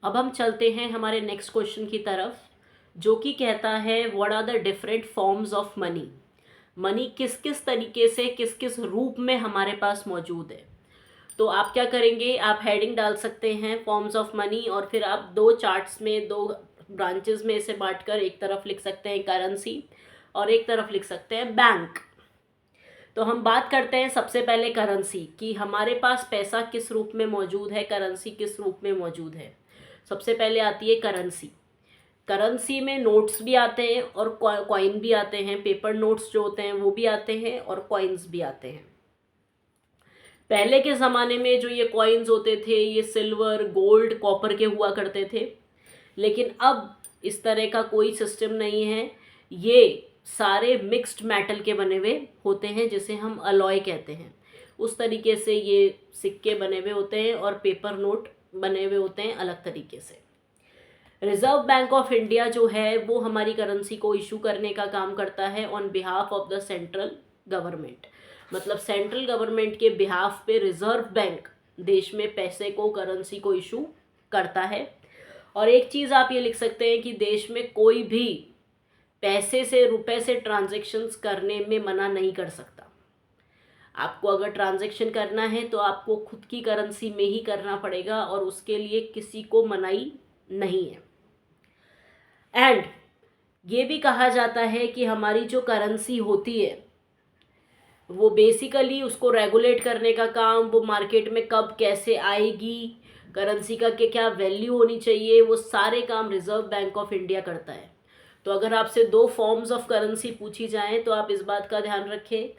अब हम चलते हैं हमारे नेक्स्ट क्वेश्चन की तरफ, जो कि कहता है what are the different forms of money. Money किस किस तरीके से, किस किस रूप में हमारे पास मौजूद है। तो आप क्या करेंगे, आप हेडिंग डाल सकते हैं फॉर्म्स ऑफ मनी, और फिर आप दो चार्ट्स में, दो ब्रांचेस में इसे बांटकर एक तरफ लिख सकते हैं करेंसी और एक तरफ लिख सकते हैं बैंक। तो हम बात करते हैं सबसे पहले करेंसी कि हमारे पास पैसा किस रूप में मौजूद है, करेंसी किस रूप में मौजूद है। सबसे पहले आती है करेंसी। करेंसी में नोट्स भी आते हैं और कॉइन भी आते हैं। पेपर नोट्स जो होते हैं वो भी आते हैं और कॉइन्स भी आते हैं। पहले के ज़माने में जो ये कॉइन्स होते थे ये सिल्वर, गोल्ड, कॉपर के हुआ करते थे, लेकिन अब इस तरह का कोई सिस्टम नहीं है। ये सारे मिक्स्ड मेटल के बने हुए होते हैं जिसे हम अलॉय कहते हैं। उस तरीके से ये सिक्के बने हुए होते हैं और पेपर नोट बने हुए होते हैं अलग तरीके से। रिजर्व बैंक ऑफ इंडिया जो है वो हमारी करेंसी को इशू करने का काम करता है on behalf of the central government. मतलब सेंट्रल गवर्नमेंट के बिहाफ पे रिजर्व बैंक देश में पैसे को, करेंसी को इशू करता है। और एक चीज़ आप ये लिख सकते हैं कि देश में कोई भी पैसे से, रुपए से ट्रांजैक्शंस करने में मना नहीं कर सकता। आपको अगर ट्रांजैक्शन करना है तो आपको खुद की करेंसी में ही करना पड़ेगा और उसके लिए किसी को मनाही नहीं है। एंड ये भी कहा जाता है कि हमारी जो करेंसी होती है वो बेसिकली उसको रेगुलेट करने का काम, वो मार्केट में कब कैसे आएगी, करेंसी का क्या वैल्यू होनी चाहिए, वो सारे काम रिजर्व बैंक ऑफ इंडिया करता है। तो अगर आपसे दो फॉर्म्स ऑफ करेंसी पूछी जाएं तो आप इस बात का ध्यान रखें,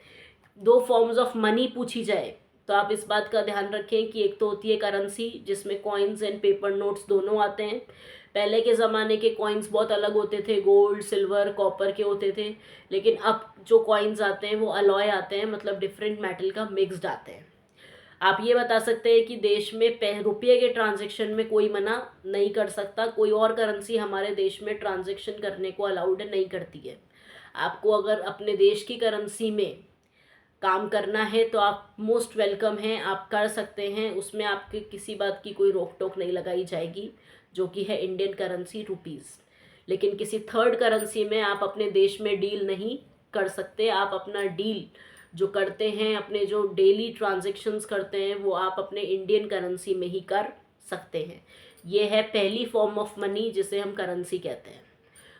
दो फॉर्म्स ऑफ मनी पूछी जाए तो आप इस बात का ध्यान रखें कि एक तो होती है करेंसी जिसमें कॉइन्स एंड पेपर नोट्स दोनों आते हैं। पहले के ज़माने के कॉइन्स बहुत अलग होते थे, गोल्ड, सिल्वर, कॉपर के होते थे, लेकिन अब जो कॉइन्स आते हैं वो अलॉय आते हैं, मतलब डिफरेंट मेटल का मिक्स्ड आते हैं। आप ये बता सकते हैं कि देश में रुपये के ट्रांजैक्शन में कोई मना नहीं कर सकता, कोई और करेंसी हमारे देश में ट्रांजैक्शन करने को अलाउड नहीं करती है। आपको अगर अपने देश की करेंसी में काम करना है तो आप मोस्ट वेलकम हैं, आप कर सकते हैं, उसमें आपके किसी बात की कोई रोक टोक नहीं लगाई जाएगी, जो कि है इंडियन करेंसी रुपीज़। लेकिन किसी थर्ड करेंसी में आप अपने देश में डील नहीं कर सकते। आप अपना डील जो करते हैं, अपने जो डेली ट्रांजैक्शंस करते हैं, वो आप अपने इंडियन करेंसी में ही कर सकते हैं। ये है पहली फॉर्म ऑफ मनी जिसे हम करेंसी कहते हैं।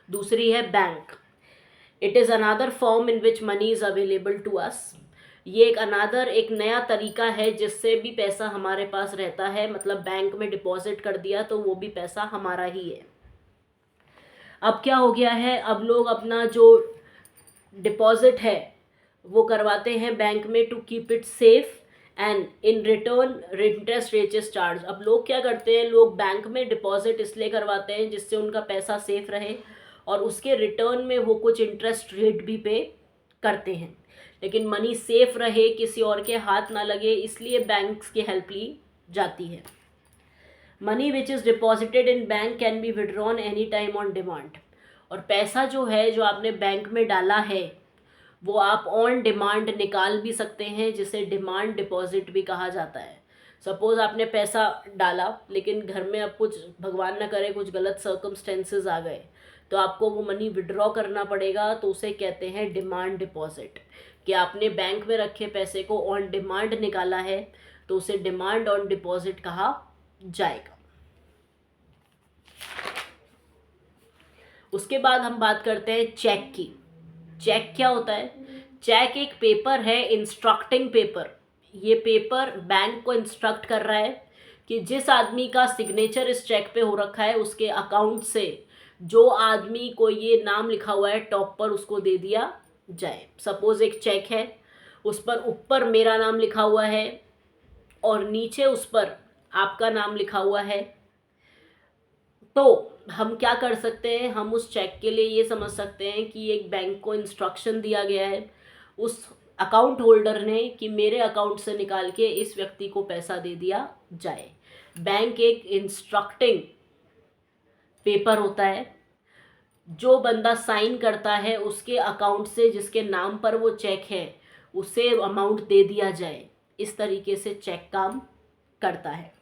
दूसरी है bank. It is another form in which money is available to us. ये एक नया तरीका है जिससे भी पैसा हमारे पास रहता है, मतलब बैंक में डिपॉजिट कर दिया तो वो भी पैसा हमारा ही है। अब क्या हो गया है, अब लोग अपना जो डिपॉजिट है वो करवाते हैं बैंक में to keep it safe and in return interest rate is charge. अब लोग क्या करते हैं, लोग बैंक में डिपॉजिट इसलिए करवाते हैं जिससे उनका पैसा सेफ रहे और उसके रिटर्न में वो कुछ इंटरेस्ट रेट भी पे करते हैं। लेकिन मनी सेफ रहे, किसी और के हाथ ना लगे, इसलिए बैंक्स की हेल्प ली जाती है। Money which is deposited in bank can be withdrawn any time on demand. और पैसा जो है, जो आपने बैंक में डाला है, वो आप ऑन डिमांड निकाल भी सकते हैं, जिसे डिमांड डिपॉजिट भी कहा जाता है। सपोज़ आपने पैसा डाला लेकिन घर में अब कुछ, भगवान ना करे, कुछ गलत सर्कमस्टेंसेस आ गए तो आपको वो मनी विड्रॉ करना पड़ेगा, तो उसे कहते हैं डिमांड डिपॉजिट। कि आपने बैंक में रखे पैसे को ऑन डिमांड निकाला है तो उसे डिमांड ऑन डिपॉजिट कहा जाएगा। उसके बाद हम बात करते हैं चेक की। चेक क्या होता है? चेक एक पेपर है, इंस्ट्रक्टिंग पेपर। ये पेपर बैंक को इंस्ट्रक्ट कर रहा है कि जिस आदमी का सिग्नेचर इस चेक पे हो रखा है उसके अकाउंट से जो आदमी को ये नाम लिखा हुआ है टॉप पर, उसको दे दिया जाए। सपोज एक चेक है, उस पर ऊपर मेरा नाम लिखा हुआ है और नीचे उस पर आपका नाम लिखा हुआ है, तो हम क्या कर सकते हैं, हम उस चेक के लिए ये समझ सकते हैं कि एक बैंक को इंस्ट्रक्शन दिया गया है उस अकाउंट होल्डर ने कि मेरे अकाउंट से निकाल के इस व्यक्ति को पैसा दे दिया जाए। बैंक एक इंस्ट्रक्टिंग पेपर होता है, जो बंदा साइन करता है उसके अकाउंट से जिसके नाम पर वो चेक है उसे अमाउंट दे दिया जाए। इस तरीके से चेक काम करता है।